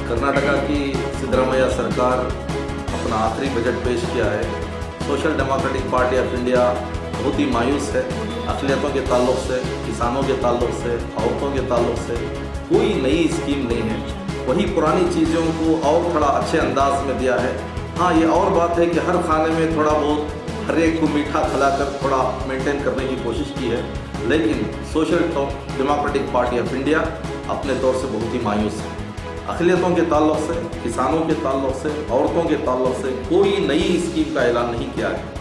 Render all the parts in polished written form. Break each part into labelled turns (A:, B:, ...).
A: कर्नाटका की सिद्धरामैया सरकार अपना आखिरी बजट पेश किया है। Social democratic party of India बहुत ही मायूस है। अक़लियतों के ताल्लुक़ से, किसानों के ताल्लुक़ से, औरतों के ताल्लुक़ से कोई नई स्कीम नहीं है। वही पुरानी चीज़ों को और थोड़ा अच्छे अंदाज में दिया है। हाँ, ये और बात है कि हर खाने में थोड़ा बहुत हर एक को मीठा खिलाकर थोड़ा मेंटेन करने की कोशिश की है, लेकिन social democratic party of India अपने तौर से बहुत ही मायूस है। अक़लियतों के ताल्लुक़ से, किसानों के ताल्लुक़ से, औरतों के ताल्लुक़ से कोई नई स्कीम का ऐलान नहीं किया है।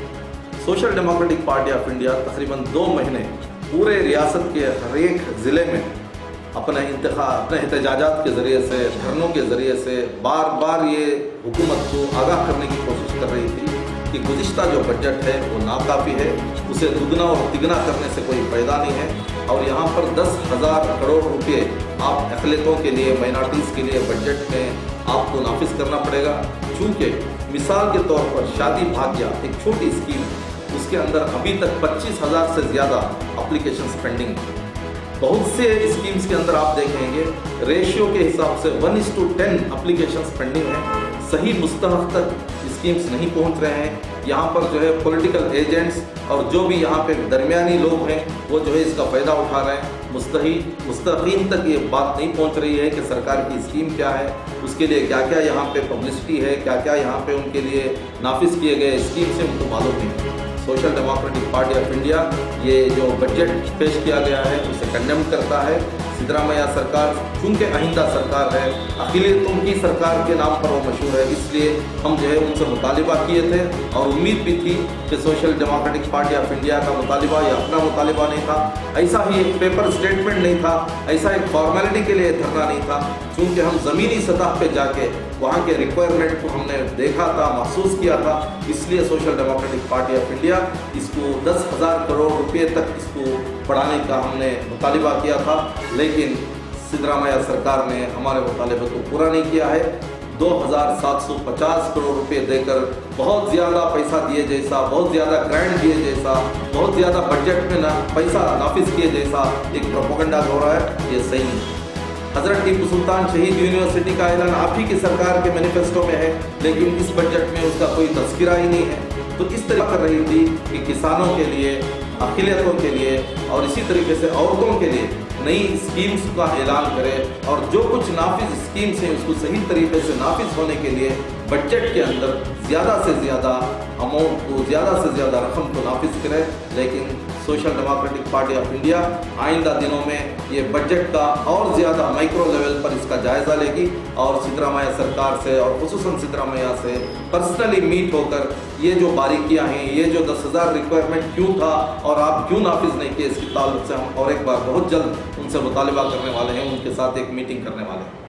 A: Social democratic party of India तकरीबन 2 महीने पूरे रियासत के हर एक ज़िले में अपने एहतजाजात के ज़रिए से, धरनों के ज़रिए से बार बार ये हुकूमत को आगाह करने की कोशिश कर रही थी कि गुज़िश्ता जो बजट है वो नाकाफ़ी है, उसे दुगना और तिगना करने से कोई फ़ायदा नहीं है। और यहाँ पर 10,000 करोड़ रुपये आप अक़लियतों के लिए, माइनॉरिटीज़ के लिए बजट में आपको नाफिज करना पड़ेगा। चूँकि मिसाल के तौर पर शादी भाग्य एक छोटी स्कीम है, उसके अंदर अभी तक 25,000 से ज़्यादा एप्लीकेशन पेंडिंग है। बहुत से स्कीम्स के अंदर आप देखेंगे रेशियो के हिसाब से 1:10 एप्लीकेशंस पेंडिंग है। सही मुस्तहक़ तक स्कीम्स नहीं पहुंच रहे हैं। यहाँ पर जो है पॉलिटिकल एजेंट्स और जो भी यहाँ पे दरमियानी लोग हैं वो जो है इसका फ़ायदा उठा रहे हैं। मुस्तक़ीम तक ये बात नहीं पहुँच रही है कि सरकार की स्कीम क्या है, उसके लिए क्या क्या यहाँ पे पब्लिसिटी है, क्या क्या यहाँ पे उनके लिए नाफिज किए गए स्कीम से उनको मालूम नहीं। Social democratic party of India ये जो बजट पेश किया गया है उसे कंडेम करता है। सिद्धरामैया सरकार चूँकि आइंदा सरकार है, अक़लियतों की सरकार के नाम पर वो मशहूर है, इसलिए हम जो है उनसे मुतालिबा किए थे और उम्मीद भी थी कि social democratic party of India का मुतालिबा या अपना मुतालिबा नहीं था, ऐसा ही एक पेपर स्टेटमेंट नहीं था, ऐसा एक फॉर्मेलिटी के लिए धरना नहीं था। चूँकि हम ज़मीनी सतह पे जाके वहाँ के रिक्वायरमेंट को हमने देखा था, महसूस किया था, इसलिए social democratic party of India इसको 10,000 करोड़ रुपये तक इसको बढ़ाने का हमने मुतालिबा किया था, लेकिन सिद्धरामैया सरकार ने हमारे मुतालिबे को पूरा नहीं किया है। 2,750 करोड़ रुपये देकर बहुत ज़्यादा पैसा दिए जैसा, बहुत ज़्यादा ग्रांट दिए जैसा, बहुत ज़्यादा बजट में पैसा नाफिज किए जैसा एक प्रोपेगेंडा हो रहा है, ये सही नहीं। हज़रत टीपू सुल्तान शहीद यूनिवर्सिटी का ऐलान आप ही की सरकार के मैनिफेस्टो में है, लेकिन इस बजट में उसका कोई तज़किरा ही नहीं है। तो इस तरह कर रही थी कि किसानों के लिए, अक़लियतों के लिए और इसी तरीके से औरतों के लिए नई स्कीम्स का ऐलान करे और जो कुछ नाफिज स्कीम्स हैं उसको सही तरीके से नाफिज होने के लिए बजट के अंदर ज़्यादा से ज़्यादा अमाउंट को, ज़्यादा से ज़्यादा रकम को नाफिज करे। लेकिन social democratic party of India आइंदा दिनों में ये बजट का और ज़्यादा माइक्रो लेवल पर इसका जायज़ा लेगी और सिद्धरामैया सरकार से और खुसूसन सिद्धरामैया से पर्सनली मीट होकर ये जो बारीकियां हैं, ये जो 10,000 रिक्वायरमेंट क्यों था और आप क्यों नाफिज नहीं किए, इसके ताल्लुक से हम और एक बार बहुत जल्द उनसे मुतालिबा करने वाले हैं, उनके साथ एक मीटिंग करने वाले हैं।